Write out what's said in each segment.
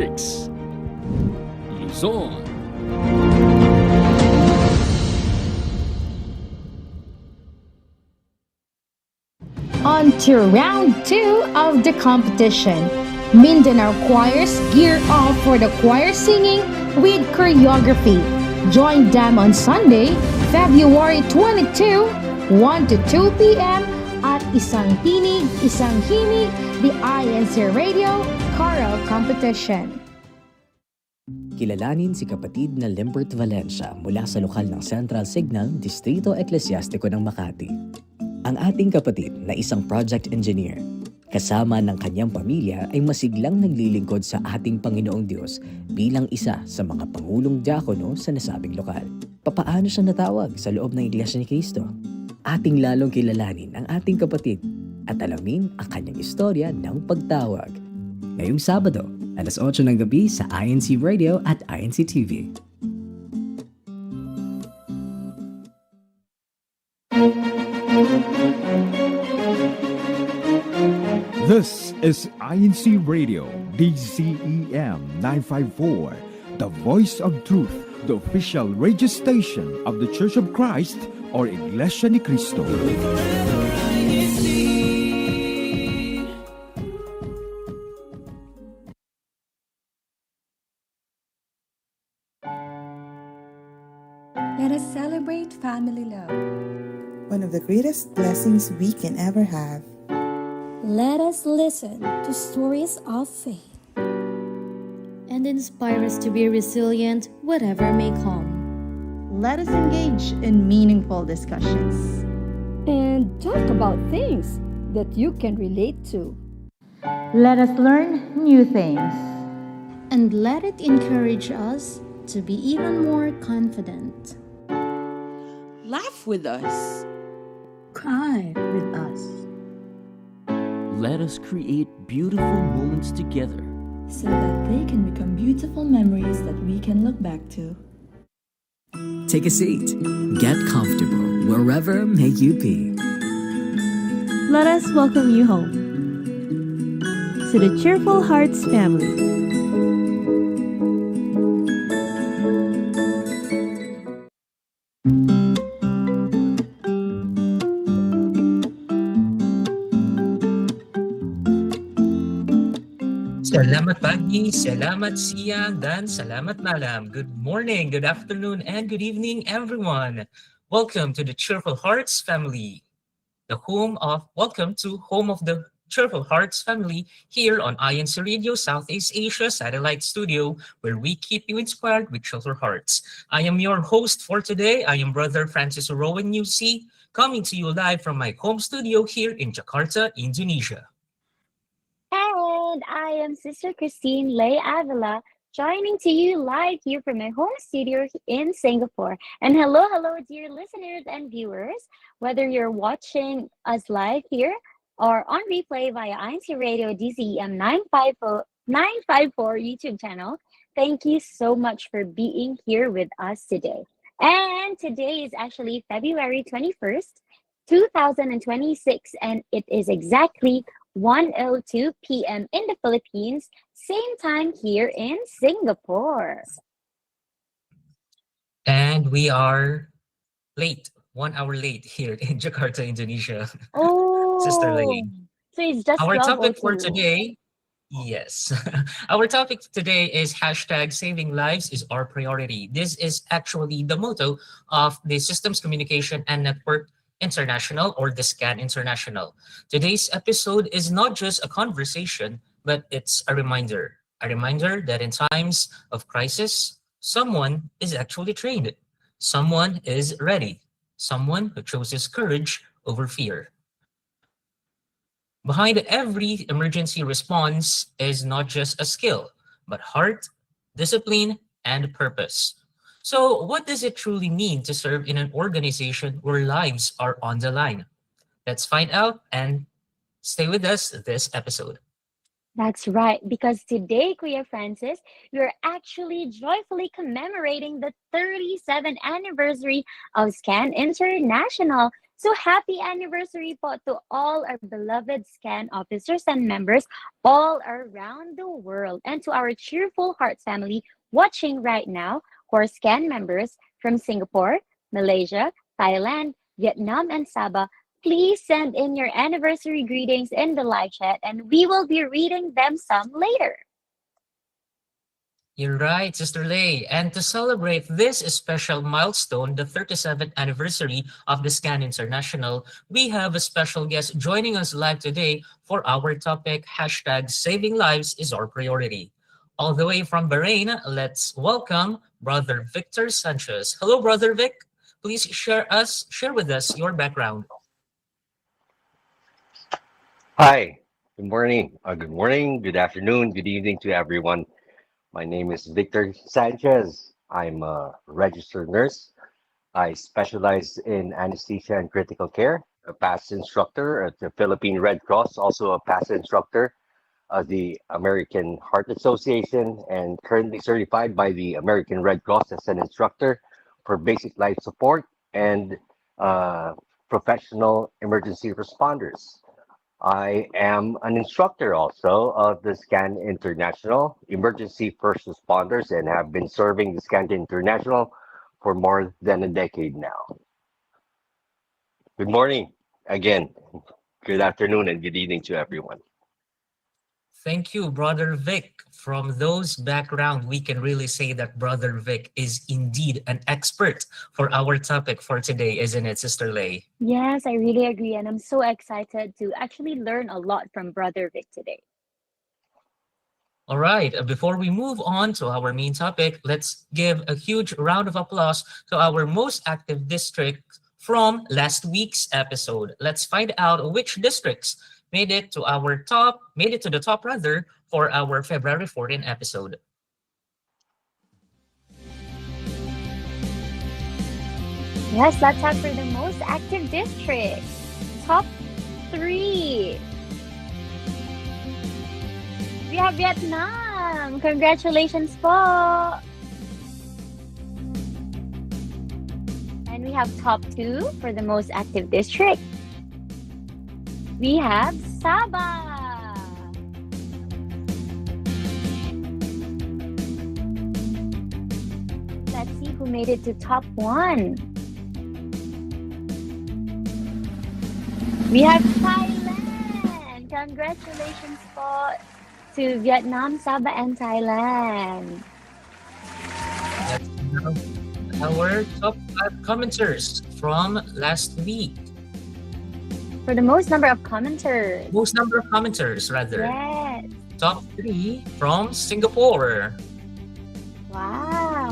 6. Luzon. On to round 2 of the competition. Mindanao choirs gear off for the choir singing with choreography. Join them on Sunday, February 22, 1 to 2 p.m. at Isang Tinig, Isang Himig, the INCRadio Choral Competition. Kilalanin si kapatid na Limbert Valencia mula sa lokal ng Central Signal, Distrito Eklesiastiko ng Makati. Ang ating kapatid na isang project engineer, kasama ng kanyang pamilya ay masiglang naglilingkod sa ating Panginoong Diyos bilang isa sa mga pangulong diakono sa nasabing lokal. Papaano siya natawag sa loob ng Iglesia ni Cristo? Ating lalong kilalanin ang ating kapatid at alamin ang kanyang istorya ng pagtawag. Ngayong Sabado, alas 8 ng gabi sa INCRadio at INC TV. This is INC Radio, DCEM 954, the voice of truth, the official radio station of the Church of Christ or Iglesia ni Cristo. Let us celebrate family love. One of the greatest blessings we can ever have. Let us listen to stories of faith and inspire us to be resilient whatever may come. Let us engage in meaningful discussions And talk about things that you can relate to. Let us learn new things. And let it encourage us to be even more confident. Laugh with us. Cry with us. Let us create beautiful moments together. So that they can become beautiful memories that we can look back to. Take a seat. Get comfortable wherever may you be. Let us welcome you home to the Cheerful Hearts family. Salamat pagi, salamat siang, dan salamat malam. Good morning, good afternoon, and good evening, everyone. Welcome to the Cheerful Hearts family. Welcome to Home of the Cheerful Hearts family here on INCRadio Southeast Asia Satellite Studio, where we keep you inspired with cheerful hearts. I am your host for today. I am Brother Francis Rowan UC, coming to you live from my home studio here in Jakarta, Indonesia. And I am Sister Christine Lay Avila, joining to you live here from my home studio in Singapore. And hello, dear listeners and viewers, whether you're watching us live here or on replay via INCRadio DCEM 954 YouTube channel, thank you so much for being here with us today. And today is actually February 21st, 2026, and it is exactly 1:02 p.m. in the Philippines, same time here in Singapore. And we are late, 1 hour late here in Jakarta, Indonesia. Oh, Sister Lay. So it's just our topic 12:02. for today, yes. Our topic today is hashtag saving lives is our priority. This is actually the motto of the Systems Communication and Network International, or the SCAN International. Today's episode is not just a conversation, but it's a reminder that in times of crisis, someone is actually trained, someone is ready, someone who chooses courage over fear. Behind every emergency response is not just a skill, but heart, discipline, and purpose. So what does it truly mean to serve in an organization where lives are on the line? Let's find out and stay with us this episode. That's right, because today, Kuya Francis, we're actually joyfully commemorating the 37th anniversary of SCAN International. So happy anniversary po to all our beloved SCAN officers and members all around the world, and to our Cheerful Hearts family watching right now, who are SCAN members from Singapore, Malaysia, Thailand, Vietnam, and Sabah. Please send in your anniversary greetings in the live chat, and we will be reading them some later. You're right, Sister Lay. And to celebrate this special milestone, the 37th anniversary of the SCAN International, we have a special guest joining us live today for our topic, #Saving Lives is Our Priority. All the way from Bahrain, let's welcome Brother Victor Sanchez. Hello, Brother Vic. Please share with us your background. Hi, good morning, good afternoon, good evening to everyone. My name is Victor Sanchez. I'm a registered nurse. I specialize in anesthesia and critical care, a past instructor at the Philippine Red Cross, also a past instructor of the American Heart Association, and currently certified by the American Red Cross as an instructor for basic life support and professional emergency responders. I am an instructor also of the SCAN International Emergency First Responders and have been serving the SCAN International for more than a decade now. Good morning again. Good afternoon and good evening to everyone. Thank you, Brother Vic. From those background, we can really say that Brother Vic is indeed an expert for our topic for today, isn't it, Sister Lay? Yes, I really agree. And I'm so excited to actually learn a lot from Brother Vic today. All right, before we move on to our main topic, let's give a huge round of applause to our most active district from last week's episode. Let's find out which districts made it to the top rather for our February 14 episode. Yes, let's have for the most active district. Top 3. We have Vietnam. Congratulations po. And we have top 2 for the most active district. We have Sabah. Let's see who made it to top 1. We have Thailand. Congratulations po to Vietnam, Sabah, and Thailand. That's our top 5 commenters from last week. For the most number of commenters. Most number of commenters, rather. Yes. Top 3 from Singapore. Wow.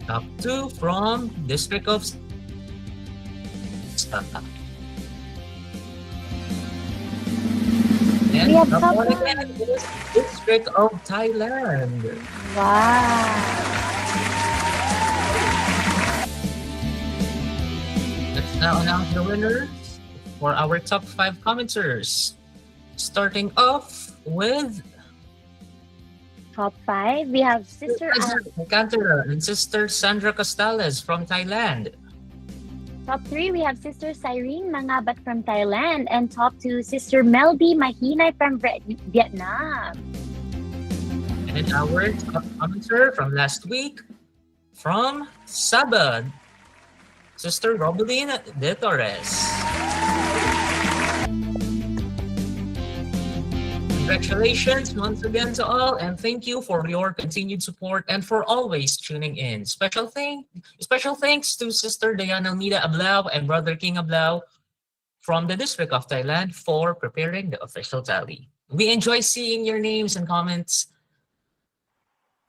Top 2 from District of Sabah. And top 1 again is District of Thailand. Wow. Let's now announce the winners for our top 5 commenters. Starting off with top 5, we have Sister Alcantara and Sister Sandra Costales from Thailand. Top 3, we have Sister Cyrene Mangabat from Thailand. And top 2, Sister Melby Mahinay from Vietnam. And our top commenter from last week from Sabah, Sister Robeline De Torres. Congratulations once again to all, and thank you for your continued support and for always tuning in. Special thanks to Sister Diana Almeida Ablao and Brother King Ablao from the District of Thailand for preparing the official tally. We enjoy seeing your names and comments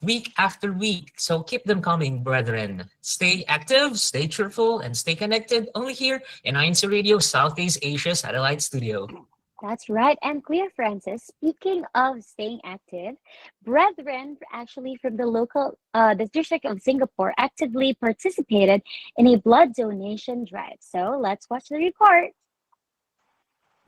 week after week, so keep them coming, brethren. Stay active, stay cheerful, and stay connected only here in INCRadio Southeast Asia Satellite Studio. That's right. And Clear Francis, speaking of staying active, brethren actually from the District of Singapore actively participated in a blood donation drive. So let's watch the report.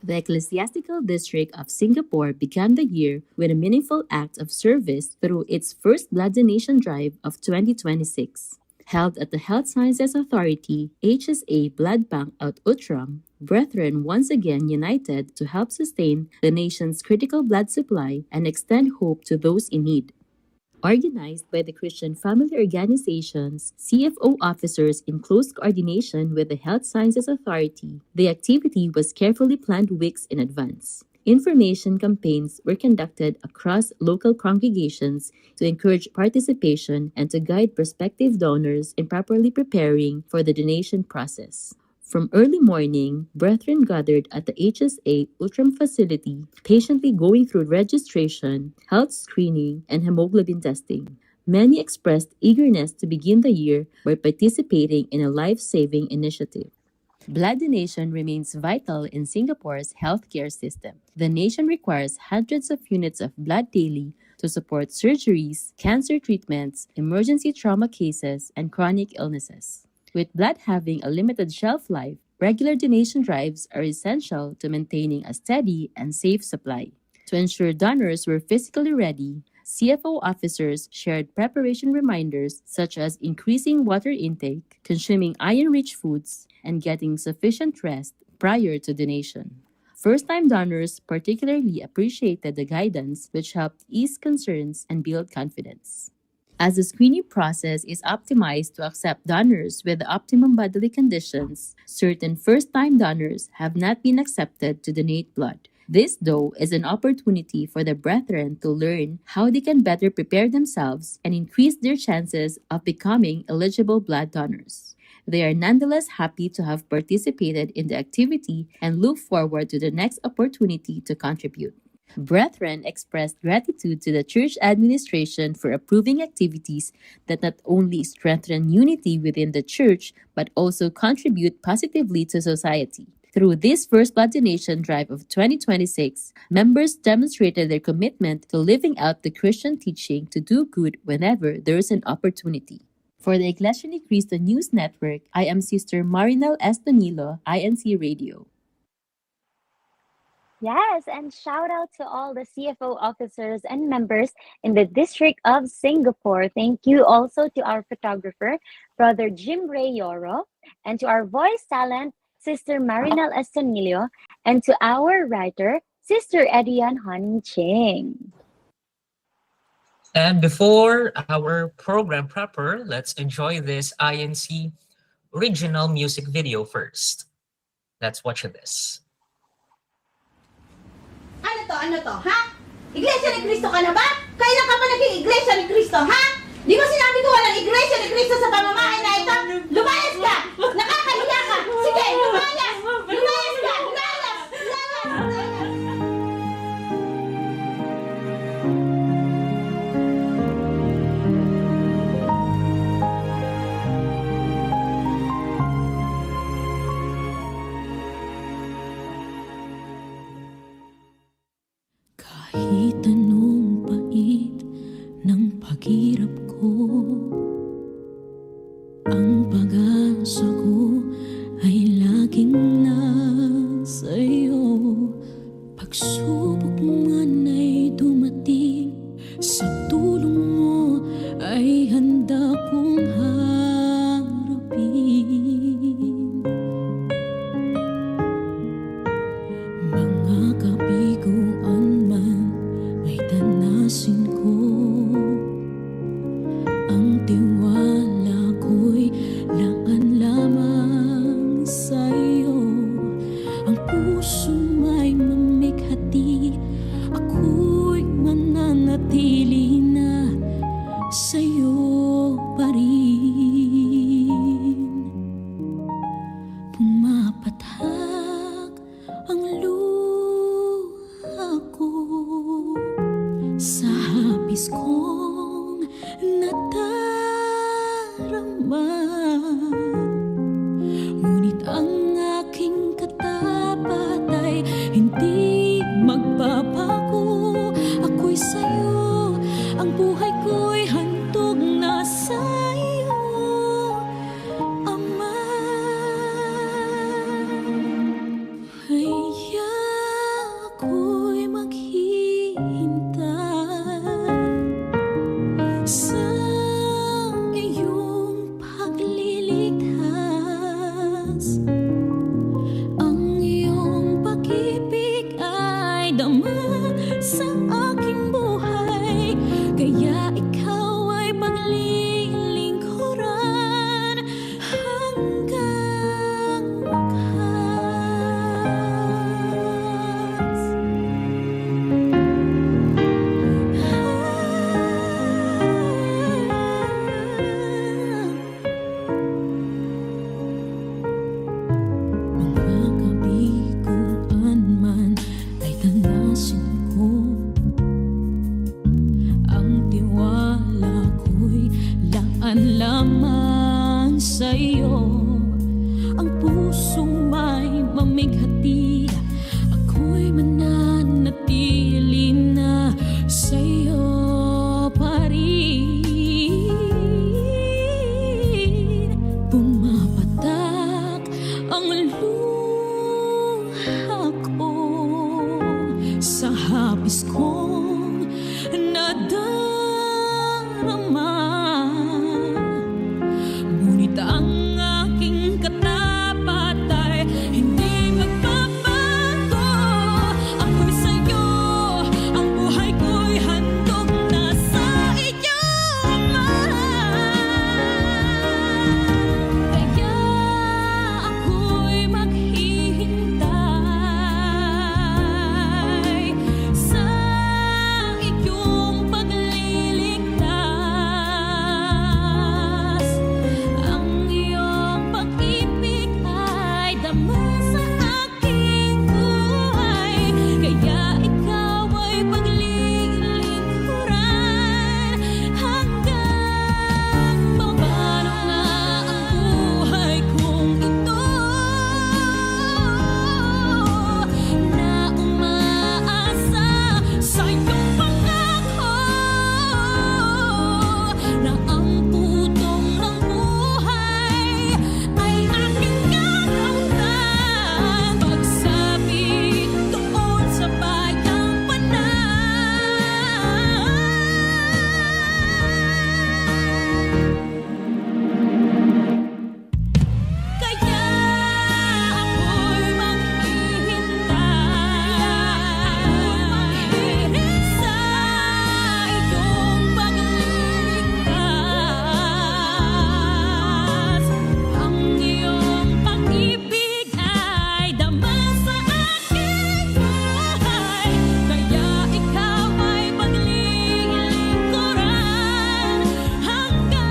The Ecclesiastical District of Singapore began the year with a meaningful act of service through its first blood donation drive of 2026. Held at the Health Sciences Authority HSA Blood Bank at Utram, brethren once again united to help sustain the nation's critical blood supply and extend hope to those in need. Organized by the Christian Family Organization's CFO officers in close coordination with the Health Sciences Authority, the activity was carefully planned weeks in advance. Information campaigns were conducted across local congregations to encourage participation and to guide prospective donors in properly preparing for the donation process. From early morning, brethren gathered at the HSA Ultram facility, patiently going through registration, health screening, and hemoglobin testing. Many expressed eagerness to begin the year by participating in a life-saving initiative. Blood donation remains vital in Singapore's healthcare system. The nation requires hundreds of units of blood daily to support surgeries, cancer treatments, emergency trauma cases, and chronic illnesses. With blood having a limited shelf life, regular donation drives are essential to maintaining a steady and safe supply. To ensure donors were physically ready, CFO officers shared preparation reminders such as increasing water intake, consuming iron-rich foods, and getting sufficient rest prior to donation. First-time donors particularly appreciated the guidance, which helped ease concerns and build confidence. As the screening process is optimized to accept donors with the optimum bodily conditions, certain first-time donors have not been accepted to donate blood. This, though, is an opportunity for the brethren to learn how they can better prepare themselves and increase their chances of becoming eligible blood donors. They are nonetheless happy to have participated in the activity and look forward to the next opportunity to contribute. Brethren expressed gratitude to the church administration for approving activities that not only strengthen unity within the church but also contribute positively to society. Through this first blood donation drive of 2026, members demonstrated their commitment to living out the Christian teaching to do good whenever there is an opportunity. For the Iglesia ni Cristo News Network, I am Sister Marinel Estonilo, INCRadio. Yes, and shout out to all the CFO officers and members in the District of Singapore. Thank you also to our photographer, Brother Jim Ray Yoro, and to our voice talent, Sister Marinel Estonilio, and to our writer, Sister Edian Honey Ching. And before our program proper, let's enjoy this INC original music video first. Let's watch this. Ano to, ha? Iglesia ni Cristo ka na ba? Kailan ka pa naging Iglesia ni Cristo, ha? Di ba sinabi ko walang Iglesia ni Cristo sa pamamahay na ito? Lumayas ka! Nakakahiya ka! Sige, lumayas! Lumayas ka! Lumayas! Lumayas! Kahit anong pait ng paghirap ko, ang pag-asa ko ay laging nasa'yo. Pagsubok man ay dumating, sa tulong mo ay handa kong harapin. Mga kabiguan man ay tanasin ko, ang tiwala ko'y laan lamang sa'yo. Ang puso may mamighati, ako'y mananatili na sa'yo pa rin. Pumapatak ang luha ko sa hapis kong nadarama, ngunit ang aking katapat ay hindi magbabago. Ako'y sa'yo, ang buhay ko'y handog na sa'yo, Ama. Kaya ako'y maghihintay sa iyong sa'yo. Ang pusong may mamighati, ako'y mananatili na sa'yo pa rin. Pumapatak ang luha ko sa hapis kong nadarama. Ngunit ang aking katapat ay hindi magbabago. Ako'y sa'yo, ang buhay ko'y handog na sa iyo, Ama. Kaya ako'y maghihintay sa iyong pagliligtas. Ang iyong pag-ibig ay dama sa aking buhay. Kaya ikaw ay paglilingkuran hanggang mabalo na ang buhay kong ito, na umaasa sa iyong pangako na ang putong ng buhay ay aking gagawin. Pagsabi doon sa bayang kaya ako'y maghihintay sa iyong pagliligtas. Ang iyong pag-ibig ay dama sa aking buhay. Kaya ikaw ay paglilingkuran hanggang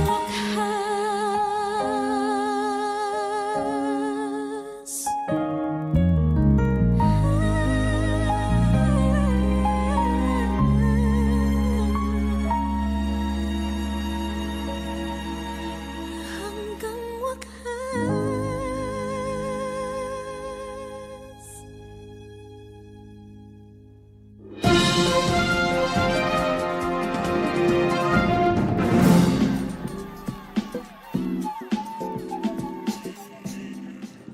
wakas. Hanggang wakas.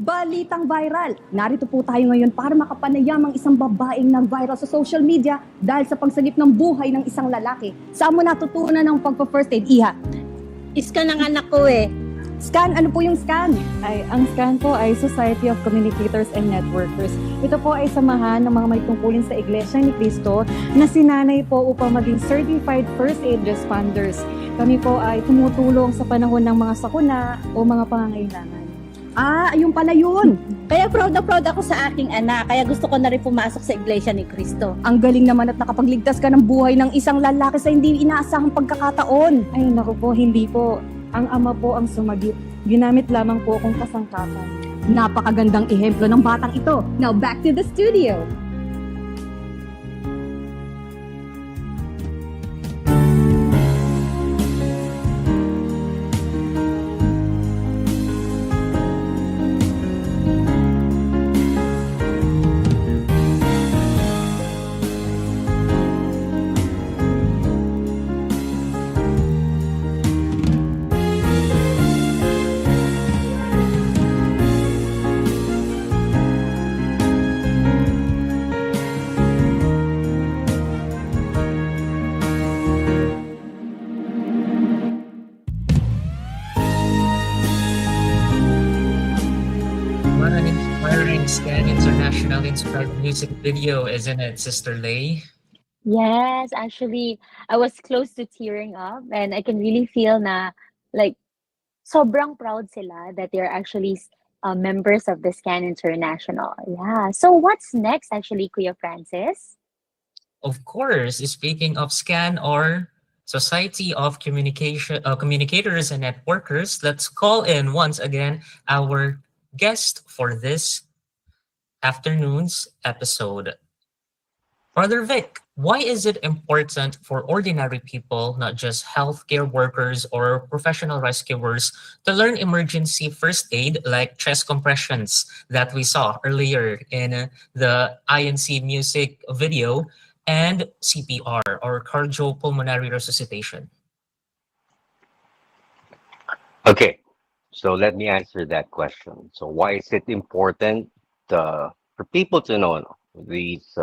Balitang viral. Narito po tayo ngayon para makapanayam ang isang babaeng nag-viral sa social media dahil sa pagsagip ng buhay ng isang lalaki. Saan mo natutunan ng pagpa-first aid, Iha? Scan ang anak ko eh. Scan? Ano po yung scan? Ang SCAN po ay Society of Communicators and Networkers. Ito po ay samahan ng mga may tungkulin sa Iglesia ni Cristo na sinanay po upang maging certified first aid responders. Kami po ay tumutulong sa panahon ng mga sakuna o mga pangangailangan. Ayun pala yun. Kaya proud na proud ako sa aking anak. Kaya gusto ko na rin pumasok sa Iglesia ni Cristo. Ang galing naman at nakapagligtas ka ng buhay ng isang lalaki sa hindi inaasahang pagkakataon. Ay naku po, hindi po. Ang ama po ang sumagip. Ginamit lamang po akong kasangkapan. Napakagandang ehemplo ng batang ito. Now back to the studio. What an inspiring SCAN International inspired music video, isn't it, Sister Lay? Yes, actually, I was close to tearing up, and I can really feel na like sobrang proud sila that they're actually members of the SCAN International. Yeah. So what's next, actually, Kuya Francis? Of course, speaking of SCAN or Society of Communicators and Networkers, let's call in once again our guest for this afternoon's episode. Brother Vic, Why is it important for ordinary people, not just healthcare workers or professional rescuers, to learn emergency first aid like chest compressions that we saw earlier in the INC music video and CPR or cardiopulmonary resuscitation? Okay, so let me answer that question. So why is it important for people to know these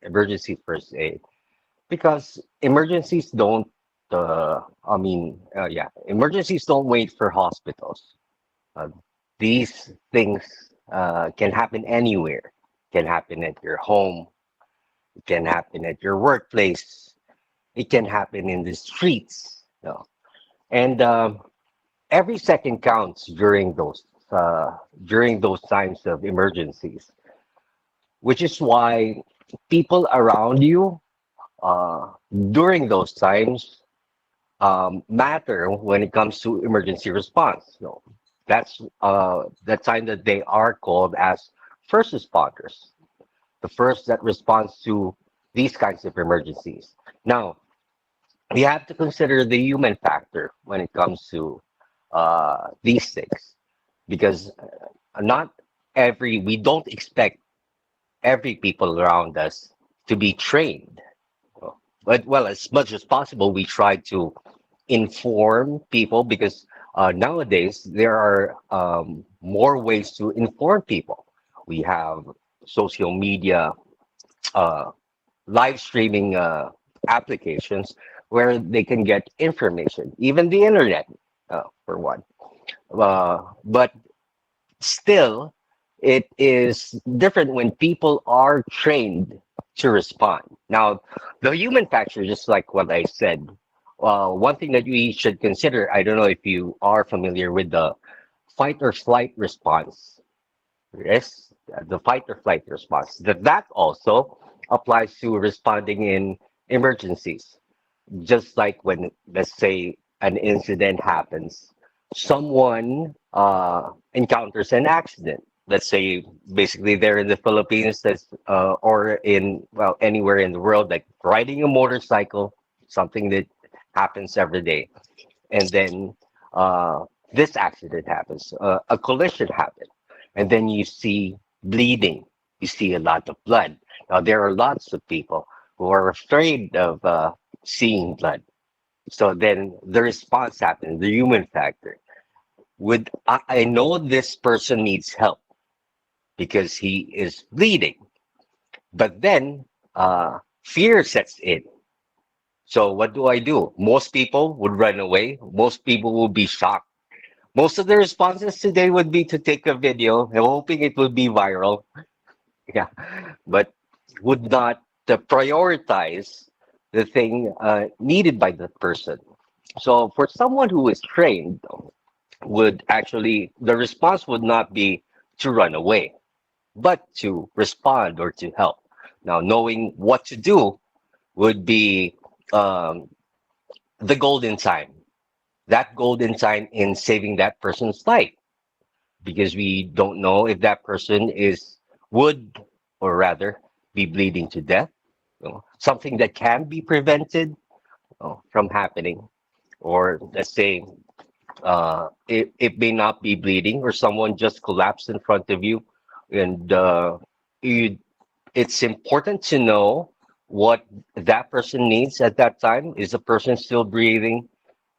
emergency first aid? Because emergencies don't, emergencies don't wait for hospitals. Uh, these things can happen anywhere. Can happen at your home. It can happen at your workplace. It can happen in the streets. And every second counts during those times of emergencies, which is why people around you uh, during those times matter when it comes to emergency response. That's the time that they are called as first responders, the first that responds to these kinds of emergencies. Now, we have to consider the human factor when it comes to these things, because not we don't expect every people around us to be trained. But well, as much as possible, we try to inform people because nowadays there are more ways to inform people. We have social media, uh, live streaming applications where they can get information, even the internet, for one. But still, it is different when people are trained to respond. Now, the human factor, just like what I said, one thing that we should consider, I don't know if you are familiar with the fight or flight response. Yes, the fight or flight response. That also applies to responding in emergencies. Just like when, let's say, an incident happens, someone encounters an accident. Let's say, basically, they're in the Philippines, or in, well, anywhere in the world, like riding a motorcycle, something that happens every day. And then this accident happens, a collision happens, and then you see bleeding, you see a lot of blood. Now, there are lots of people who are afraid of seeing blood. So then the response happens, the human factor. I know this person needs help because he is bleeding, but then fear sets in. So what do I do? Most people would run away. Most people will be shocked. Most of the responses today would be to take a video, hoping it would be viral. Yeah, but would not prioritize the thing needed by the person. So for someone who is trained, would actually the response would not be to run away, but to respond or to help. Now, knowing what to do would be um, the golden time. That golden time in saving that person's life, because we don't know if that person would, or rather, be bleeding to death. Something that can be prevented from happening, or let's say it may not be bleeding, or someone just collapsed in front of you, and it's important to know what that person needs at that time. Is the person still breathing?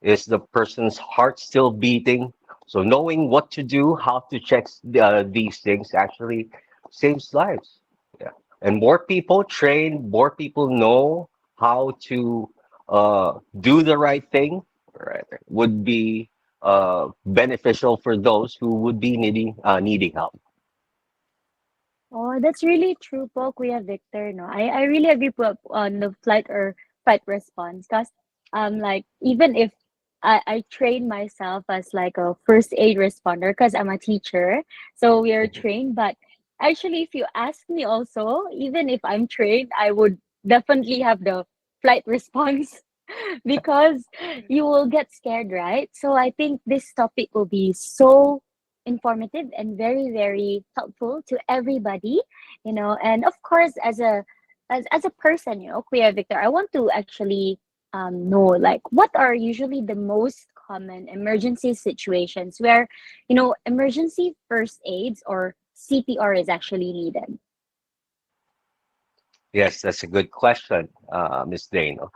Is the person's heart still beating? So knowing what to do, how to check these things actually saves lives. Yeah, and more people trained, more people know how to do the right thing. Right, would be beneficial for those who would be needing help. Oh, that's really true po, Kuya Victor, no? I really agree po on the flight or fight response because like even if I train myself as like a first aid responder because I'm a teacher, so we are trained, but actually if you ask me also, even if I'm trained, I would definitely have the flight response because you will get scared, right? So I think this topic will be so informative and very, very helpful to everybody, and of course, as a as a person, Kuya Victor, I want to actually know like what are usually the most common emergency situations where emergency first aids or CPR is actually needed. Yes, that's a good question, Miss Dano.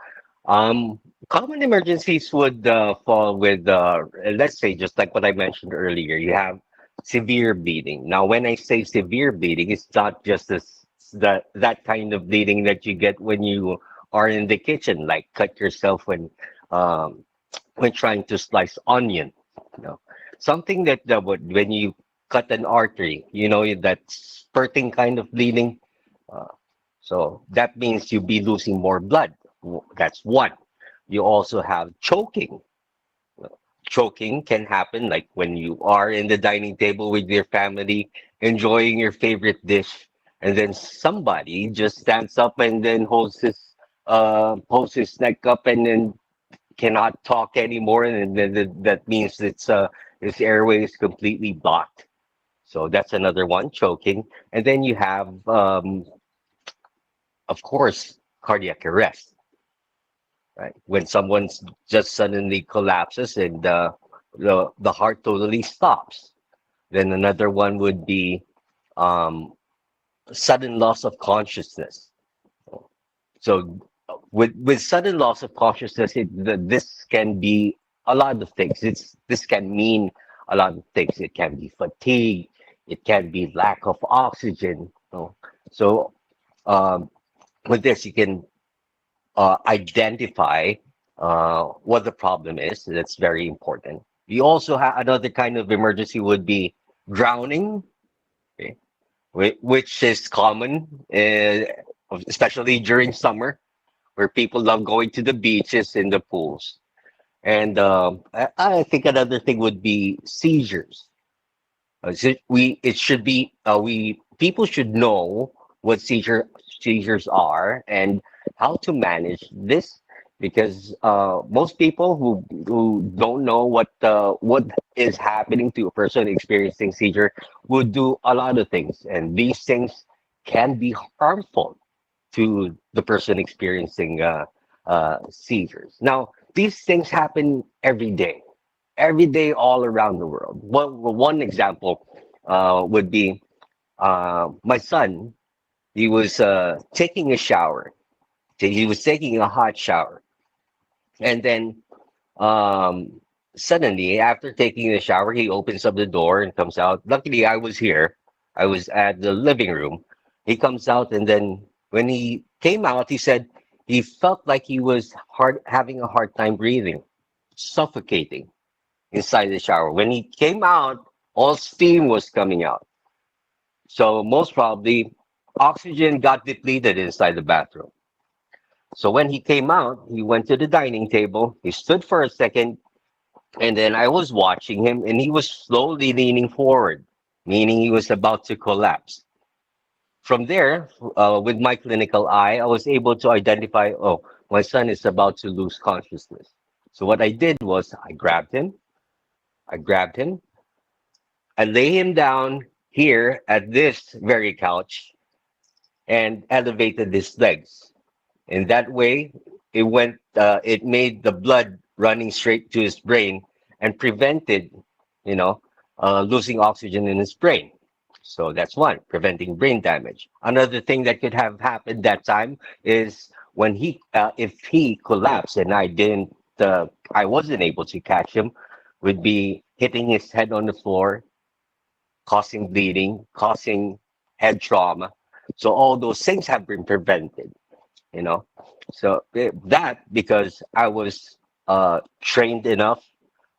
Um, Common emergencies would fall with, let's say, just like what I mentioned earlier, you have severe bleeding. Now, when I say severe bleeding, it's not just that kind of bleeding that you get when you are in the kitchen, like cut yourself um, when trying to slice onion. You know, something that would when you cut an artery, that spurting kind of bleeding. Uh, so that means you'll be losing more blood. That's one. You also have choking. Choking can happen like when you are in the dining table with your family, enjoying your favorite dish, and then somebody just stands up and then holds his neck up and then cannot talk anymore, and then that means his airway is completely blocked. So that's another one, choking. And then you have, of course, cardiac arrest, right? When someone's just suddenly collapses and the heart totally stops. Then another one would be um, sudden loss of consciousness. So with sudden loss of consciousness, this can be a lot of things. This can mean a lot of things. It can be fatigue. It can be lack of oxygen. So um, with this, you can identify what the problem is. That's very important. We also have another kind of emergency would be drowning, okay, which is common, especially during summer, where people love going to the beaches and the pools. And I think another thing would be seizures. It should be we people should know what seizures are and how to manage this because most people who don't know what is happening to a person experiencing seizure would do a lot of things, and these things can be harmful to the person experiencing seizures. Now, these things happen every day all around the world. One example would be my son. He was taking a shower. He was taking a hot shower, and then um, suddenly, after taking the shower, he opens up the door and comes out. Luckily, I was here. I was at the living room. He comes out, and then when he came out, he said he felt like he was having a hard time breathing, suffocating inside the shower. When he came out, all steam was coming out. So most probably, oxygen got depleted inside the bathroom. So when he came out, he went to the dining table. He stood for a second, and then I was watching him, and he was slowly leaning forward, meaning he was about to collapse. From there, with my clinical eye, I was able to identify, oh, my son is about to lose consciousness. So what I did was I grabbed him, I lay him down here at this very couch and elevated his legs. In that way, it made the blood running straight to his brain and prevented, you know, losing oxygen in his brain. So that's one, preventing brain damage. Another thing that could have happened that time is when if he collapsed and I wasn't able to catch him, would be hitting his head on the floor, causing bleeding, causing head trauma. So all those things have been prevented, you know. So that because I was trained enough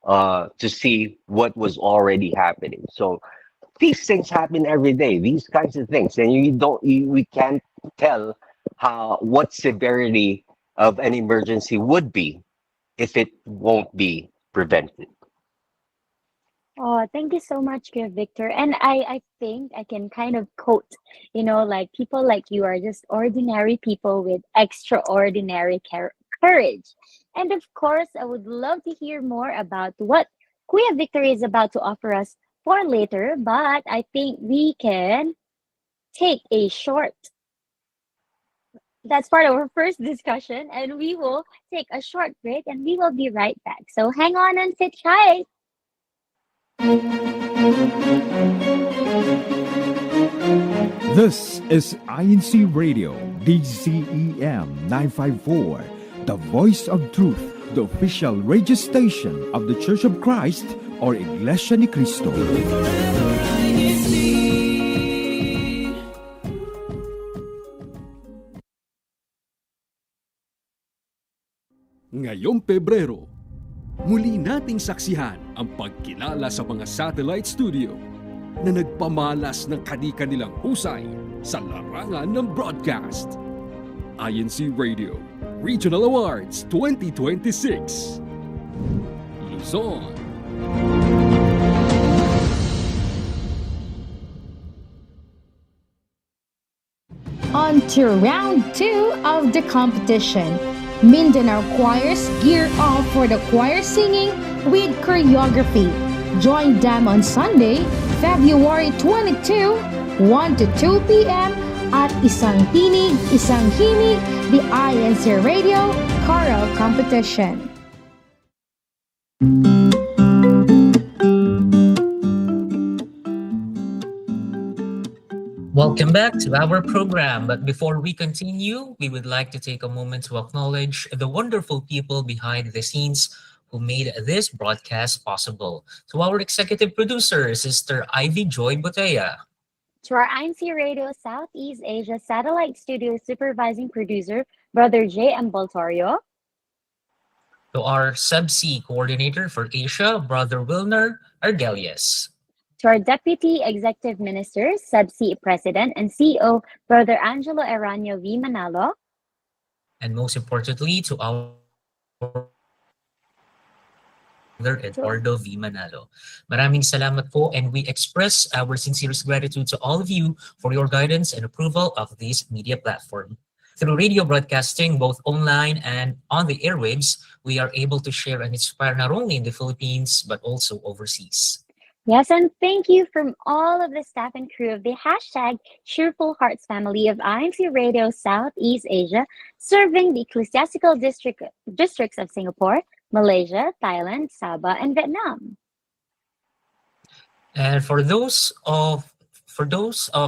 to see what was already happening. So these things happen every day. These kinds of things, and we can't tell what severity of an emergency would be if it won't be prevented. Oh, thank you so much, Kuya Victor. And I think I can kind of quote, like people like you are just ordinary people with extraordinary courage. And of course, I would love to hear more about what Kuya Victor is about to offer us for later, but I think we can take a short That's part of our first discussion, and we will take a short break and we will be right back. So hang on and sit tight. This is INCRadio, DCEM 954, the voice of truth, the official radio station of the Church of Christ or Iglesia ni Cristo. Ngayong Pebrero, muli nating saksihan ang pagkilala sa mga satellite studio na nagpamalas ng kani-kanilang husay sa larangan ng broadcast. INCRadio Regional Awards 2026 Luzon. On to round 2 of the competition. Mindanao choirs gear off for the choir singing with choreography. Join them on Sunday, February 22, 1 to 2 p.m. at Isang Tinig, Isang Himig, the INCRadio Choral Competition. Welcome back to our program. But before we continue, we would like to take a moment to acknowledge the wonderful people behind the scenes who made this broadcast possible. To our executive producer, Sister Ivy Joy Botea. To our INCRadio Southeast Asia Satellite Studio Supervising Producer, Brother J. M. Baltorio. To our CEBSI Coordinator for Asia, Brother Wilner Argelius. To our Deputy Executive Minister, CEBSI President and CEO, Brother Angelo Eranio V. Manalo. And most importantly, to our Brother Eduardo V. Manalo. Maraming salamat po, and we express our sincerest gratitude to all of you for your guidance and approval of this media platform. Through radio broadcasting, both online and on the airwaves, we are able to share and inspire not only in the Philippines, but also overseas. Yes, and thank you from all of the staff and crew of the hashtag Cheerful Hearts family of INCRadio Southeast Asia, serving the ecclesiastical districts of Singapore, Malaysia, Thailand, Sabah, and Vietnam. And for those of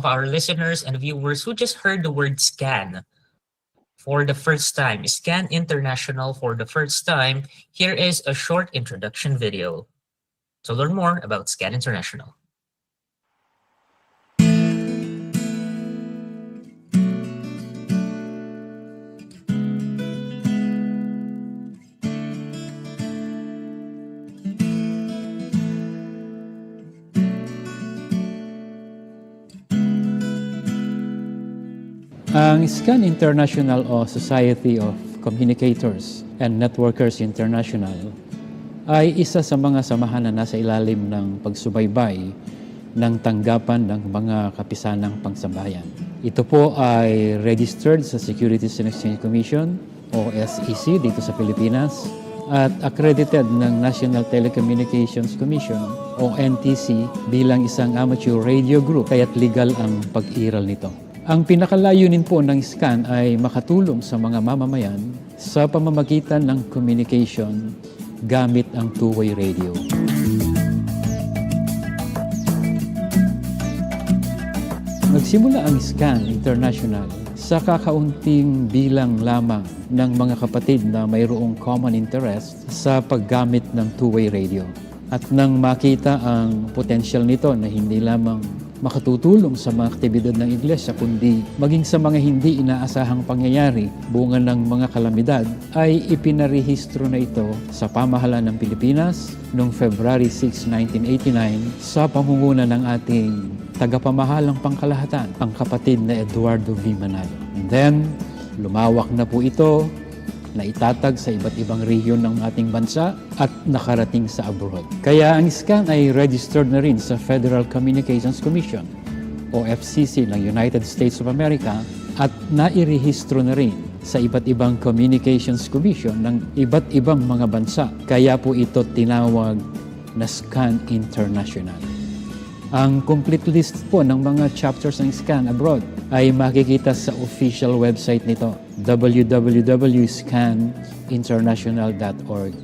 our listeners and viewers who just heard the word SCAN for the first time, SCAN International for the first time, here is a short introduction video to learn more about SCAN International. Ang SCAN International o Society of Communicators and Networkers International ay isa sa mga samahan na nasa ilalim ng pagsubaybay ng tanggapan ng mga kapisanang pangsambahayan. Ito po ay registered sa Securities and Exchange Commission o SEC dito sa Pilipinas at accredited ng National Telecommunications Commission o NTC bilang isang amateur radio group kaya't legal ang pag-iral nito. Ang pinakalayunin po ng SCAN ay makatulong sa mga mamamayan sa pamamagitan ng communication gamit ang two-way radio. Nagsimula ang SCAN International sa kakaunting bilang lamang ng mga kapatid na mayroong common interest sa paggamit ng two-way radio. At nang makita ang potensyal nito na hindi lamang makatutulong sa mga aktibidad ng Iglesia kundi maging sa mga hindi inaasahang pangyayari bunga ng mga kalamidad ay ipinarehistro na ito sa pamahalaan ng Pilipinas noong February 6, 1989 sa pamumuno ng ating tagapamahalang pangkalahatan, ang kapatid na Eduardo V. Manalo. And then, lumawak na po ito na itatag sa iba't ibang rehiyon ng ating bansa at nakarating sa abroad. Kaya ang SCAN ay registered na rin sa Federal Communications Commission o FCC ng United States of America at nairehistro na rin sa iba't ibang Communications Commission ng iba't ibang mga bansa. Kaya po ito tinawag na SCAN International. Ang complete list po ng mga chapters ng SCAN abroad ay makikita sa official website nito, www.scaninternational.org.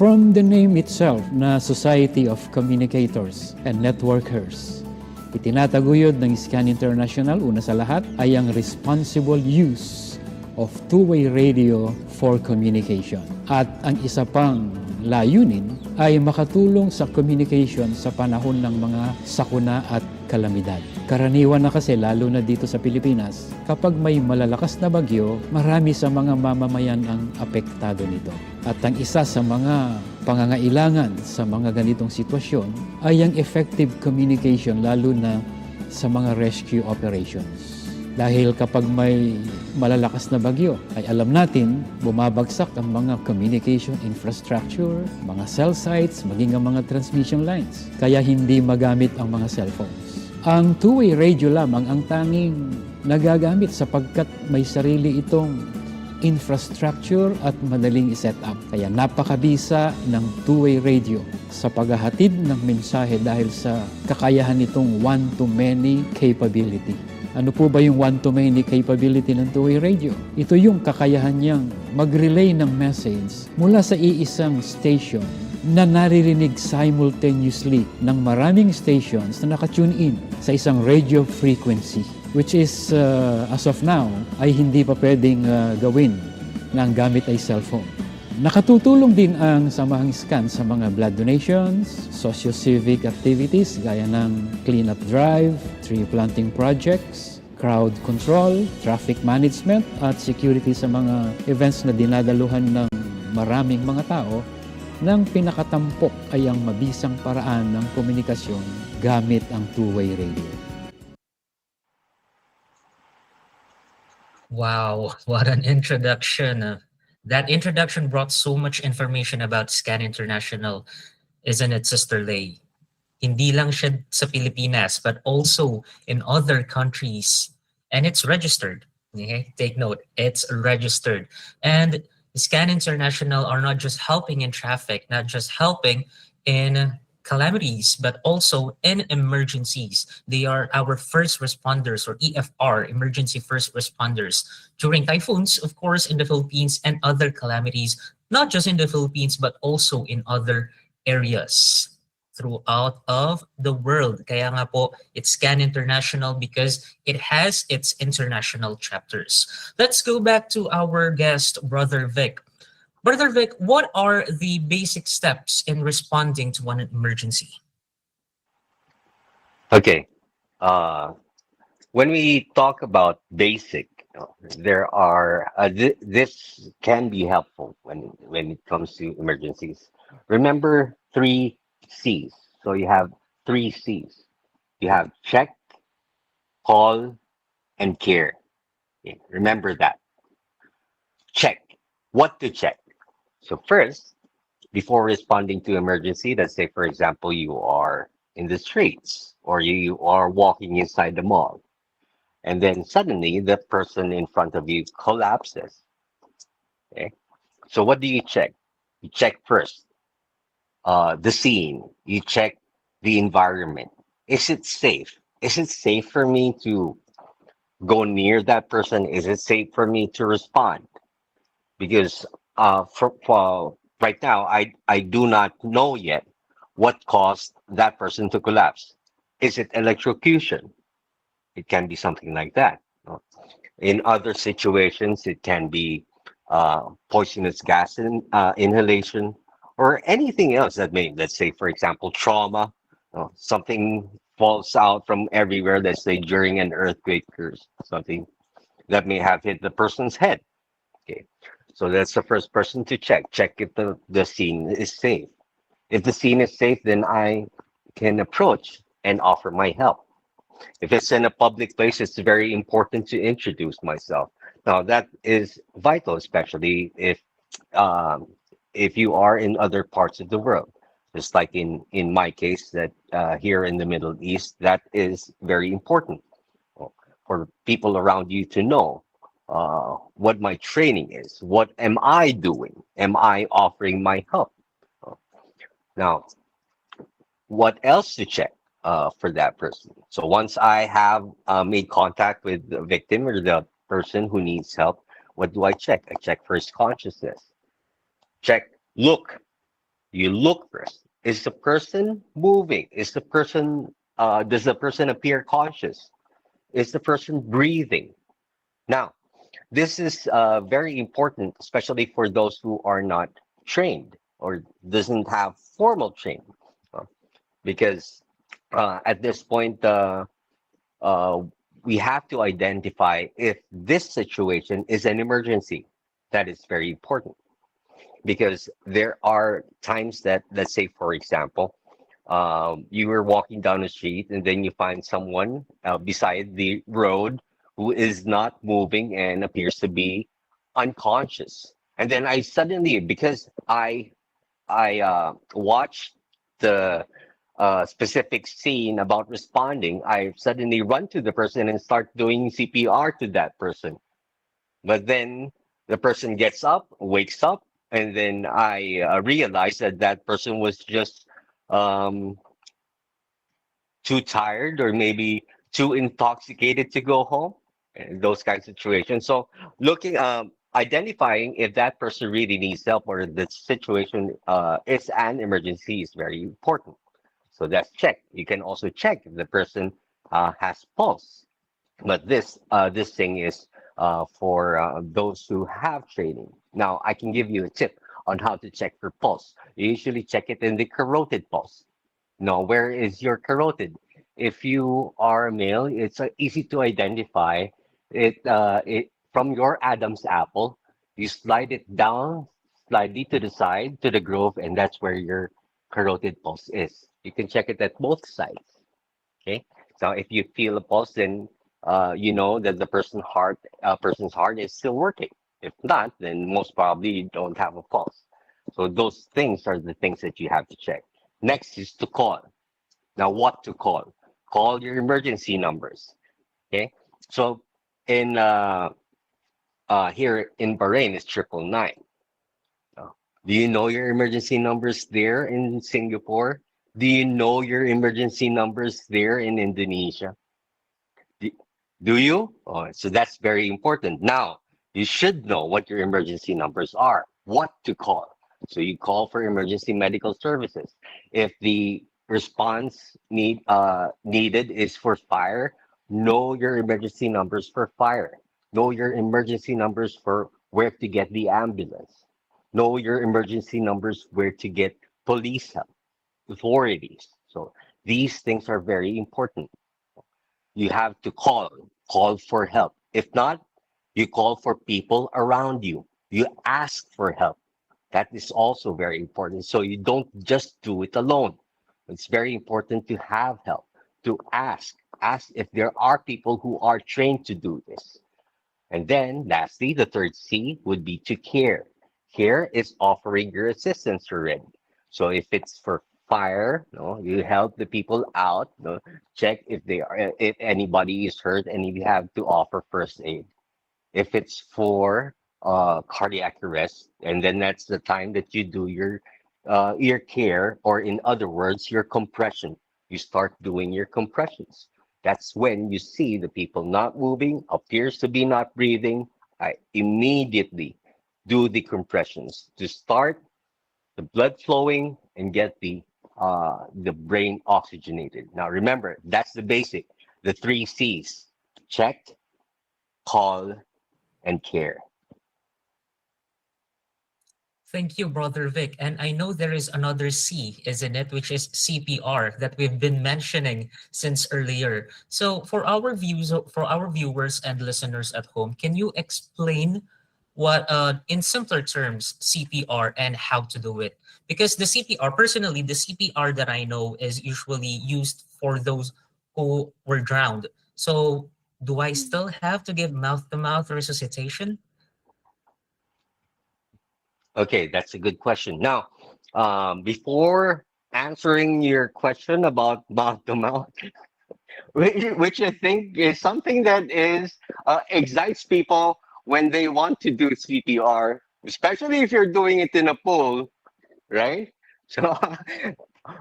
From the name itself na Society of Communicators and Networkers, itinataguyod ng Scan International, una sa lahat, ay ang responsible use of two-way radio for communication. At ang isa pang layunin ay makatulong sa communication sa panahon ng mga sakuna at kalamidad. Karaniwan na kasi, lalo na dito sa Pilipinas, kapag may malalakas na bagyo, marami sa mga mamamayan ang apektado nito. At ang isa sa mga pangangailangan sa mga ganitong sitwasyon ay ang effective communication, lalo na sa mga rescue operations. Dahil kapag may malalakas na bagyo, ay alam natin, bumabagsak ang mga communication infrastructure, mga cell sites, maging ang mga transmission lines. Kaya hindi magamit ang mga cellphones. Ang two-way radio lamang ang tanging nagagamit sapagkat may sarili itong infrastructure at madaling i-set up. Kaya napakabisa ng two-way radio sa paghahatid ng mensahe dahil sa kakayahan nitong one-to-many capability. Ano po ba yung one-to-many capability ng two-way radio? Ito yung kakayahan niyang mag-relay ng message mula sa iisang station na naririnig simultaneously ng maraming stations na nakatune in sa isang radio frequency, which is, as of now, ay hindi pa pwedeng gawin na ang gamit ay cellphone. Nakatutulong din ang samahang scan sa mga blood donations, socio-civic activities gaya ng cleanup drive, tree planting projects, crowd control, traffic management, at security sa mga events na dinadaluhan ng maraming mga tao, nang pinakatampok ay ang mabisang paraan ng komunikasyon gamit ang two-way radio. Wow, what an introduction. That introduction brought so much information about Scan International, isn't it, Sister Lay? Hindi lang siya sa Pilipinas, but also in other countries. And it's registered. Okay? Take note, it's registered. And Scan International are not just helping in traffic, not just helping in calamities, but also in emergencies. They are our first responders, or EFR, emergency first responders, during typhoons, of course, in the Philippines, and other calamities, not just in the Philippines, but also in other areas throughout of the world. Kaya nga po, it's Scan International because it has its international chapters. Let's go back to our guest, Brother Vic. Brother Vic, what are the basic steps in responding to one emergency? Okay. When we talk about basic, there are this can be helpful when it comes to emergencies. Remember 3 C's. So you have 3 C's. You have check, call, and care. Okay, remember that. Check. What to check? So first, before responding to emergency, let's say, for example, you are in the streets or you are walking inside the mall, and then suddenly the person in front of you collapses. Okay. So what do you check? You check first the scene. You check the environment. Is it safe? Is it safe for me to go near that person? Is it safe for me to respond? Because for right now, I do not know yet what caused that person to collapse. Is it electrocution? It can be something like that. In other situations, it can be poisonous gas inhalation, or anything else that may, let's say, for example, trauma. Something falls out from everywhere, let's say during an earthquake or something that may have hit the person's head. Okay, so that's the first person to check. Check if the scene is safe. If the scene is safe, then I can approach and offer my help. If it's in a public place, it's very important to introduce myself. Now, that is vital, especially if you are in other parts of the world. Just like in my case, that here in the Middle East, that is very important for people around you to know what my training is. What am I doing? Am I offering my help? Now, what else to check for that person. So once I have made contact with the victim or the person who needs help, what do I check? I check first consciousness. Check look. You look first. Is the person moving? Is the person does the person appear conscious? Is the person breathing? Now, this is very important, especially for those who are not trained or doesn't have formal training, because at this point, uh, we have to identify if this situation is an emergency. That is very important because there are times that, let's say, for example, you were walking down the street and then you find someone beside the road who is not moving and appears to be unconscious. And then I suddenly, because I watched the specific scene about responding, I suddenly run to the person and start doing CPR to that person. But then the person gets up, wakes up, and then I realize that that person was just um, too tired or maybe too intoxicated to go home. And those kinds of situations. So looking, identifying if that person really needs help or the situation is an emergency is very important. So that's check. You can also check if the person has pulse. But this thing is for those who have training. Now, I can give you a tip on how to check for pulse. You usually check it in the carotid pulse. Now, where is your carotid? If you are a male, it's easy to identify it from your Adam's apple. You slide it down slightly to the side, to the groove, and that's where your carotid pulse is. You can check it at both sides. Okay. So if you feel a pulse, then you know that the person's heart is still working. If not, then most probably you don't have a pulse. So those things are the things that you have to check. Next is to call. Now, what to call? Call your emergency numbers. Okay. So in here in Bahrain, it's 999. Do you know your emergency numbers there in Singapore? Do you know your emergency numbers there in Indonesia? Do you? Oh, so that's very important. Now, you should know what your emergency numbers are, what to call. So you call for emergency medical services. If the response needed is for fire, know your emergency numbers for fire. Know your emergency numbers for where to get the ambulance. Know your emergency numbers where to get police help, authorities. So these things are very important. You have to call for help. If not, you call for people around you. You ask for help. That is also very important. So you don't just do it alone. It's very important to have help, to ask. Ask if there are people who are trained to do this. And then lastly, the third C would be to care. Care is offering your assistance already. So if it's for fire, you help the people out, check if anybody is hurt and if you have to offer first aid. If it's for cardiac arrest, and then that's the time that you do your care, or in other words, your compression. You start doing your compressions. That's when you see the people not moving, appears to be not breathing. I immediately do the compressions to start the blood flowing and get the brain oxygenated. Now remember, that's the basic, the 3 C's: check, call, and care. Thank you, Brother Vic. And I know there is another C, isn't it, which is CPR that we've been mentioning since earlier. So for our viewers and listeners at home, can you explain what, in simpler terms, CPR and how to do it? Because the CPR, personally, the CPR that I know is usually used for those who were drowned. So do I still have to give mouth-to-mouth resuscitation? Okay, that's a good question. Now, before answering your question about mouth to mouth, which I think is something that is excites people when they want to do CPR, especially if you're doing it in a pool, right? So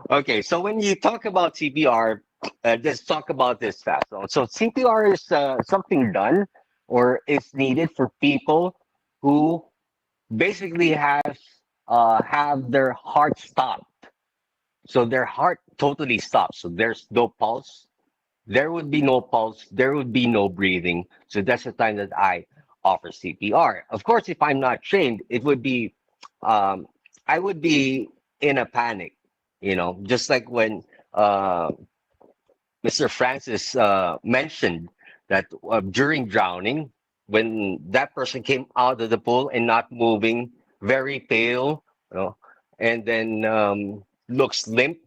Okay, so when you talk about CPR, let's talk about this fast. So CPR is something done or is needed for people who basically have their heart stopped. So their heart totally stops. So there's no pulse. There would be no pulse. There would be no breathing. So that's the time that I offer CPR. Of course, if I'm not trained, it would be, I would be in a panic. Just like when Mr. Francis mentioned that during drowning, when that person came out of the pool and not moving, very pale, and then looks limp.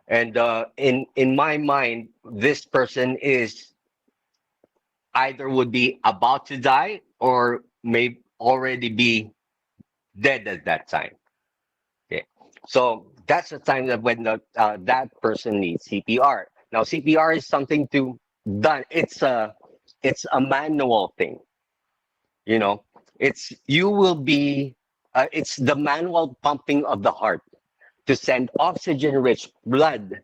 And in my mind, this person is either would be about to die or may already be dead at that time. Okay, so that's the time that when that person needs CPR. Now CPR is something to done. It's a manual thing. It's you will be. It's the manual pumping of the heart to send oxygen-rich blood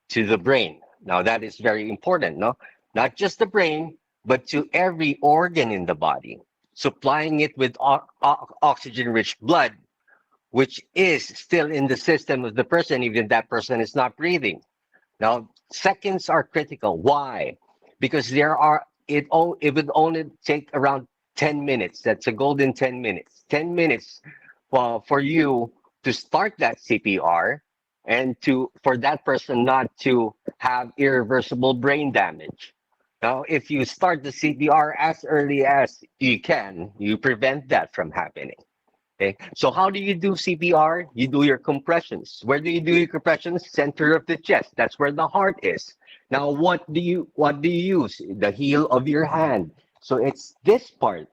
to the brain. Now that is very important, no? Not just the brain, but to every organ in the body, supplying it with oxygen-rich blood, which is still in the system of the person, even if that person is not breathing. Now, seconds are critical. Why? Because it would only take around 10 minutes. That's a golden 10 minutes. 10 minutes for you to start that CPR and for that person not to have irreversible brain damage. Now, if you start the CPR as early as you can, you prevent that from happening. Okay, so how do you do CPR? You do your compressions. Where do you do your compressions? Center of the chest. That's where the heart is. Now, what do you use? The heel of your hand. So it's this part,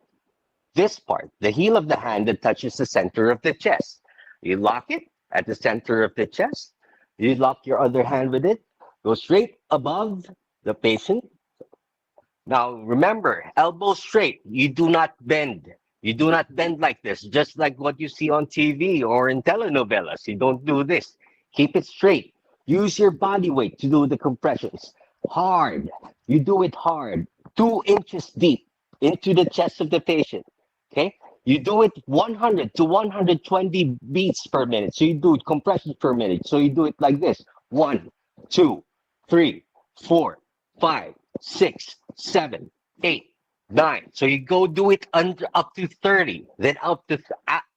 the heel of the hand that touches the center of the chest. You lock it at the center of the chest. You lock your other hand with it. Go straight above the patient. Now, remember, elbow straight. You do not bend. You do not bend like this, just like what you see on TV or in telenovelas. You don't do this. Keep it straight. Use your body weight to do the compressions. Hard. You do it hard. 2 inches deep into the chest of the patient. Okay? You do it 100 to 120 beats per minute. So you do it compressions per minute. So you do it like this. 1, 2, 3, 4, 5, 6, 7, 8, 9. So you go do it up to 30. Then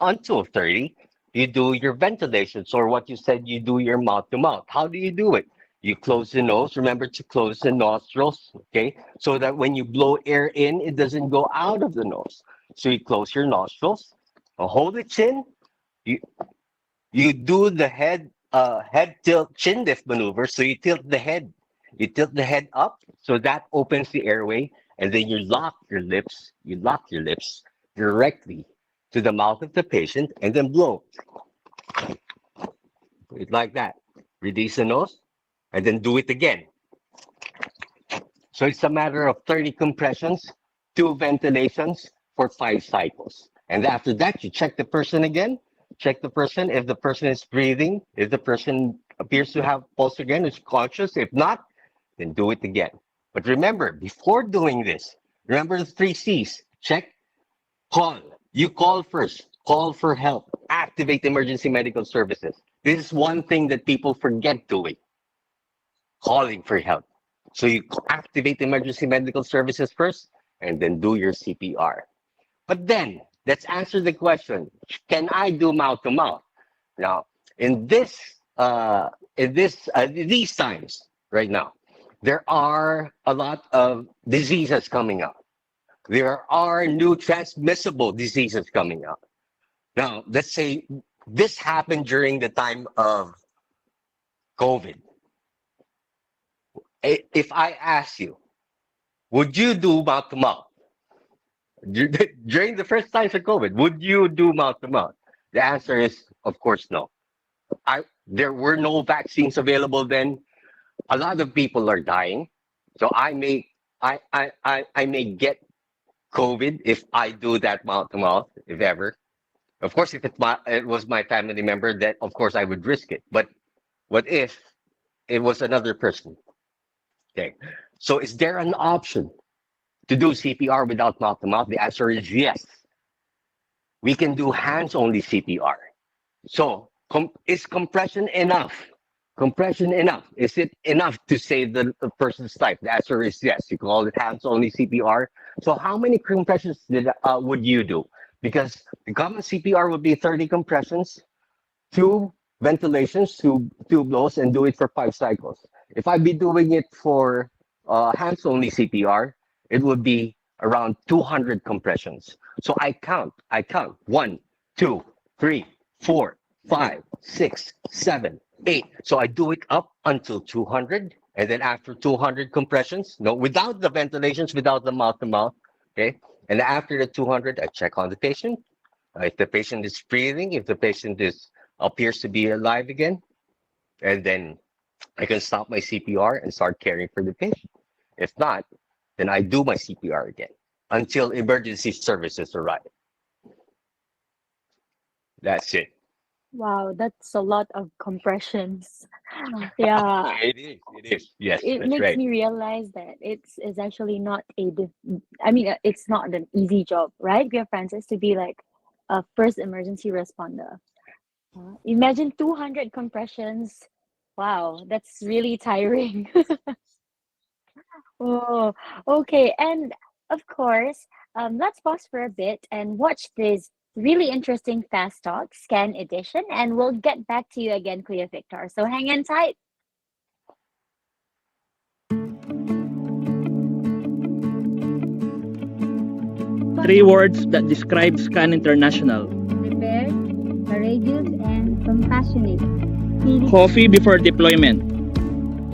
until 30, you do your ventilations, or what you said, you do your mouth to mouth. How do you do it? You close the nose. Remember to close the nostrils, okay? So that when you blow air in, it doesn't go out of the nose. So you close your nostrils, hold the chin. You do the head tilt chin lift maneuver. So you tilt the head. You tilt the head up, so that opens the airway, and then you lock your lips. You lock your lips directly to the mouth of the patient, and then blow. Do it like that. Release the nose, and then do it again. So it's a matter of 30 compressions, 2 ventilations for 5 cycles. And after that, you check the person again. Check the person. If the person is breathing, if the person appears to have pulse again, is conscious. If not, then do it again. But remember, before doing this, remember the 3 C's. Check, call. You call first. Call for help. Activate emergency medical services. This is one thing that people forget doing. Calling for help. So you activate emergency medical services first, and then do your CPR. But then, let's answer the question, can I do mouth to mouth? Now, in these times right now, there are a lot of diseases coming up. There are new transmissible diseases coming up. Now, let's say this happened during the time of COVID. If I ask you, would you do mouth to mouth? During the first times of COVID, would you do mouth to mouth? The answer is, of course, no. There were no vaccines available then. A lot of people are dying, so I may get COVID if I do that mouth to mouth, if ever. Of course, if it was my family member, then of course I would risk it. But What if it was another person? Okay. So is there an option to do CPR without mouth to mouth? The answer is yes. We can do hands only CPR. So is compression enough? Compression enough? Is it enough to save the person's life? The answer is yes. You call it hands only CPR. So how many compressions would you do? Because the common CPR would be 30 compressions, 2 ventilations, two blows, and do it for 5 cycles. If I'd be doing it for hands only CPR, it would be around 200 compressions. So I count 1, 2, 3, 4, 5, 6, 7, 8. So I do it up until 200. And then after 200 compressions, no, without the ventilations, without the mouth to mouth, okay? And after the 200, I check on the patient. If the patient is breathing, if the patient appears to be alive again, and then I can stop my CPR and start caring for the patient. If not, then I do my CPR again until emergency services arrive. That's it. Wow, that's a lot of compressions. Yeah. It is. Yes, It that's makes right. me realize that it's actually not it's not an easy job, right, Greg Francis, to be like a first emergency responder. Imagine 200 compressions. Wow, that's really tiring. Oh, okay. And of course, let's pause for a bit and watch this really interesting Fast Talk Scan edition, and we'll get back to you again, Cleo Victor. So hang in tight. 3 words that describe Scan International. Prepared, courageous, and compassionate. Coffee before deployment.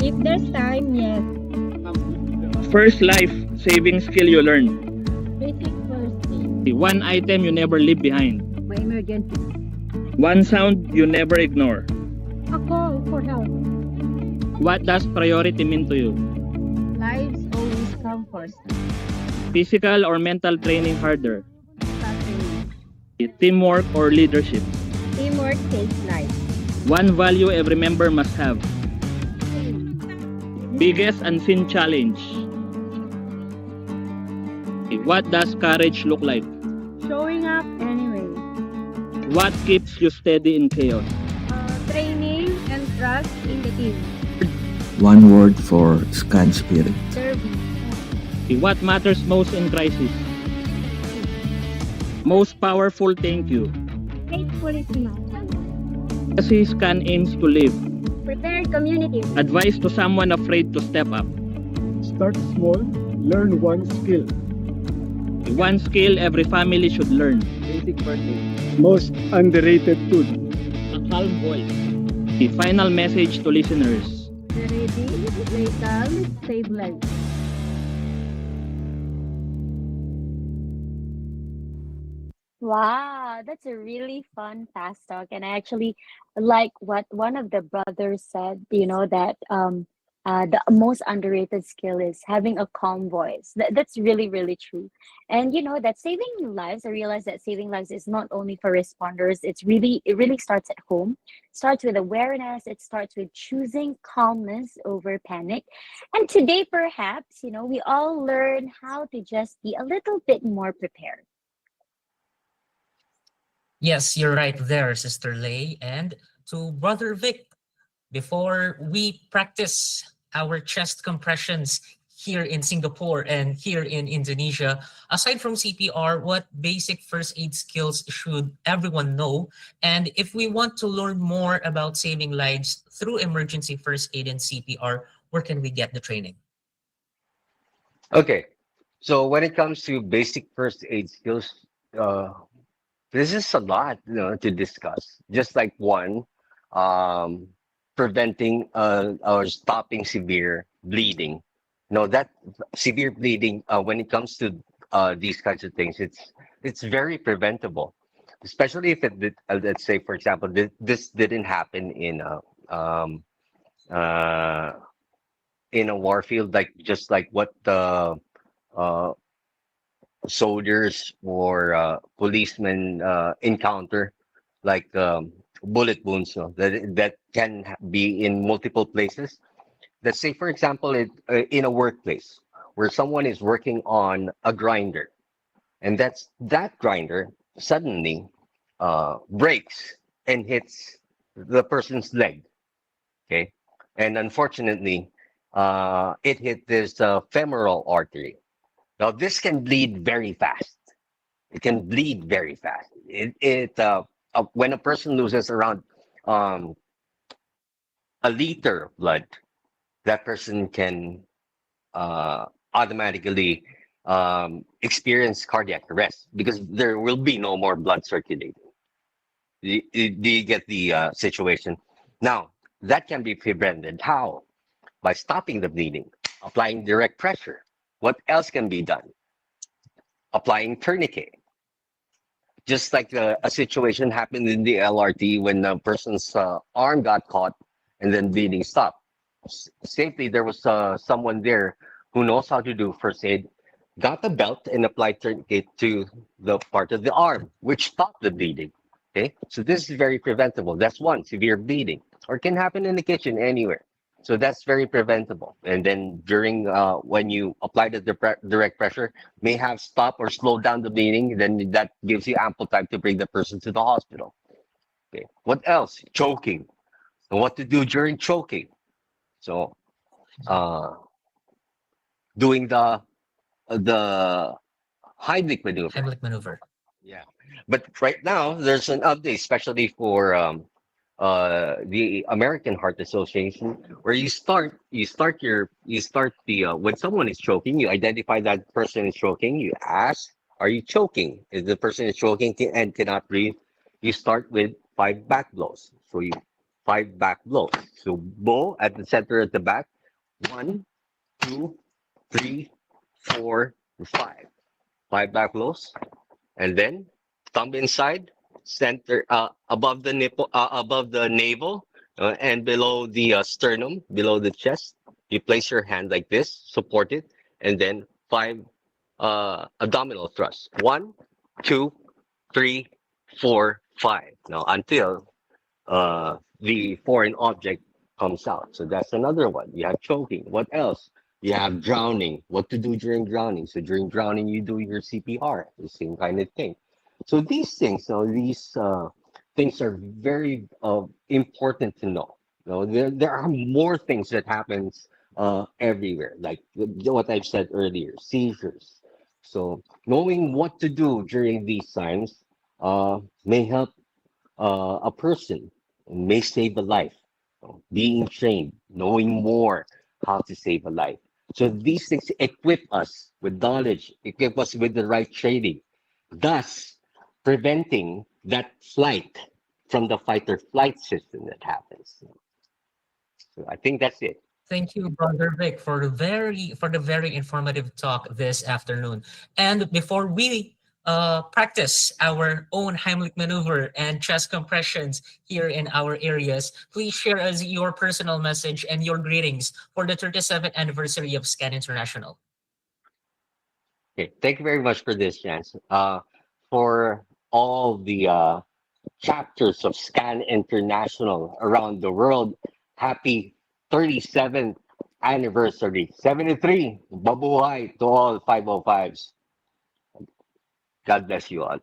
If there's time, yes. First life-saving skill you learn. Basic first aid. The one item you never leave behind. My emergency. One sound you never ignore. A call for help. What does priority mean to you? Lives always come first. Physical or mental training harder? Training. Teamwork or leadership? Teamwork saves lives. One value every member must have. Biggest unseen challenge? What does courage look like? Showing up anyway. What keeps you steady in chaos? Training and trust in the team. One word for Scan Spirit. Service. What matters most in crisis? Most powerful thank you. Faithful is enough. Kasi Scan aims to live. Prepared community. Advice to someone afraid to step up. Start small, learn one skill. One skill every family should learn. Basic first aid. Most underrated tool. A calm voice. The final message to listeners. Ready, stay calm, save lives. Wow, that's a really fun fast talk. And I actually like what one of the brothers said, that the most underrated skill is having a calm voice. That's really, really true. And that saving lives, I realize that saving lives is not only for responders, it really starts at home. Starts with awareness, it starts with choosing calmness over panic. And today perhaps, we all learn how to just be a little bit more prepared. Yes, you're right there, Sister Lay. And to Brother Vic, before we practice our chest compressions here in Singapore and here in Indonesia, aside from CPR, what basic first aid skills should everyone know? And if we want to learn more about saving lives through emergency first aid and CPR, where can we get the training? Okay, so when it comes to basic first aid skills, this is a lot, to discuss. Just like one, preventing or stopping severe bleeding. That severe bleeding, when it comes to these kinds of things, it's very preventable. Especially if it did, let's say, for example, this didn't happen in a war field, just like what the soldiers or policemen encounter, like bullet wounds, that can be in multiple places. Let's say, for example, in a workplace where someone is working on a grinder, and that grinder suddenly breaks and hits the person's leg. Okay, and unfortunately, it hit this femoral artery. Now, this can bleed very fast. It can bleed very fast. When a person loses around um, a liter of blood, that person can automatically experience cardiac arrest because there will be no more blood circulating. Do you get the situation? Now, that can be prevented. How? By stopping the bleeding, applying direct pressure. What else can be done? Applying tourniquet. Just like a situation happened in the LRT when a person's arm got caught and then bleeding stopped. Safely, there was someone there who knows how to do first aid, got a belt and applied tourniquet to the part of the arm, which stopped the bleeding. Okay, so this is very preventable. That's one, severe bleeding, or it can happen in the kitchen anywhere. So that's very preventable. And then during when you apply the direct pressure, may have stop or slow down the bleeding. Then that gives you ample time to bring the person to the hospital. Okay, what else? Choking. And what to do during choking? So, doing the Heimlich maneuver. Heimlich maneuver. Yeah, but right now there's an update, especially for the American Heart Association, where you start the when someone is choking, you identify that person is choking. You ask, "Are you choking?" If the person is choking and cannot breathe, you start with 5 back blows. So you 5 back blows. So bow at the center at the back. 1, 2, 3, 4, 5. 5 back blows, and then thumb inside, center above the nipple, above the navel, and below the sternum, below the chest. You place your hand like this, support it, and then 5 abdominal thrusts. 1, 2, 3, 4, 5. Now until the foreign object comes out. So that's another one. You have choking. What else? You have drowning. What to do during drowning? So during drowning, you do your CPR. The same kind of thing. So these things, these things are very important to know. There are more things that happens everywhere, like what I've said earlier, seizures. So knowing what to do during these times may help a person, may save a life. Being trained, knowing more how to save a life. So these things equip us with knowledge, equip us with the right training, thus preventing that flight from the fight or flight system that happens. So I think that's it. Thank you, Brother Vic, for the very informative talk this afternoon. And before we practice our own Heimlich maneuver and chest compressions here in our areas, please share us your personal message and your greetings for the 37th anniversary of SCAN International. Okay, thank you very much for this chance. For all the chapters of SCAN International around the world, happy 37th anniversary. 73, babuhay to all 505s. God bless you all.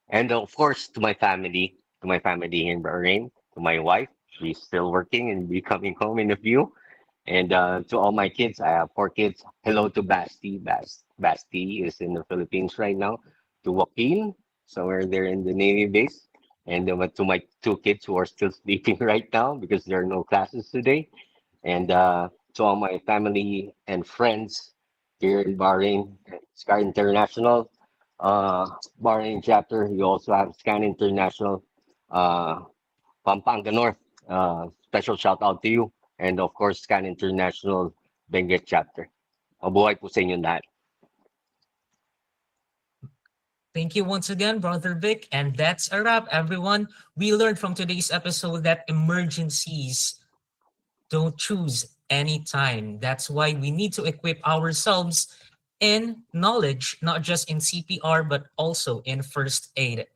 And of course, to my family here in Bahrain, to my wife, she's still working and be coming home in a few. And to all my kids, I have 4 kids. Hello to Basti. Basti is in the Philippines right now. To Joaquin, somewhere there in the Navy base. And to my 2 kids who are still sleeping right now because there are no classes today. And to all my family and friends here in Bahrain, Sky International, Bahrain chapter. You also have SCAN International, Pampanga North. Special shout out to you. And of course, SCAN International Benguet chapter. Mabuhay po sa inyong lahat. Thank you once again, Brother Vic. And that's a wrap, everyone. We learned from today's episode that emergencies don't choose any time. That's why we need to equip ourselves in knowledge, not just in CPR, but also in first aid.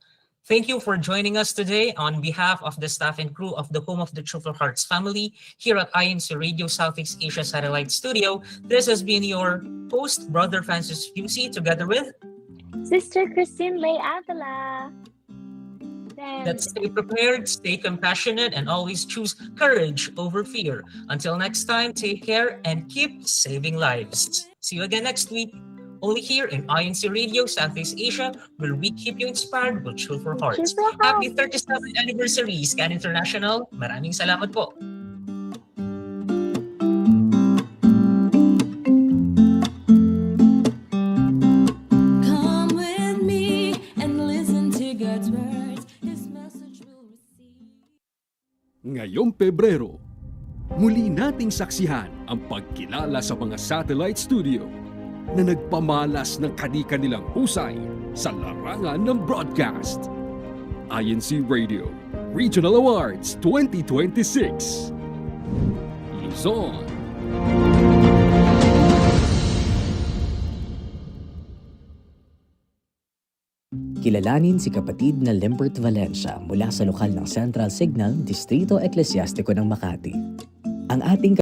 Thank you for joining us today on behalf of the staff and crew of the Home of the Cheerful Hearts family here at INCRadio Southeast Asia Satellite Studio. This has been your host, Brother Francis Fusi, together with Sister Christine Lay Avila. Let's stay prepared, stay compassionate, and always choose courage over fear. Until next time, take care and keep saving lives. See you again next week. Only here in INCRadio Southeast Asia, where we keep you inspired with Cheerful Hearts. Happy 37th anniversary, Scan International. Maraming salamat po. Come with me and listen to God's words. His message will receive. Ngayong Pebrero, muli nating saksihan ang pagkilala sa mga satellite studio na nagpamalas ng kani-kanilang husay sa larangan ng broadcast. INCRadio Regional Awards 2026 Luzon. Kilalanin si kapatid na Limbert Valencia mula sa lokal ng Central Signal, Distrito Eclesiastiko ng Makati. Ang ating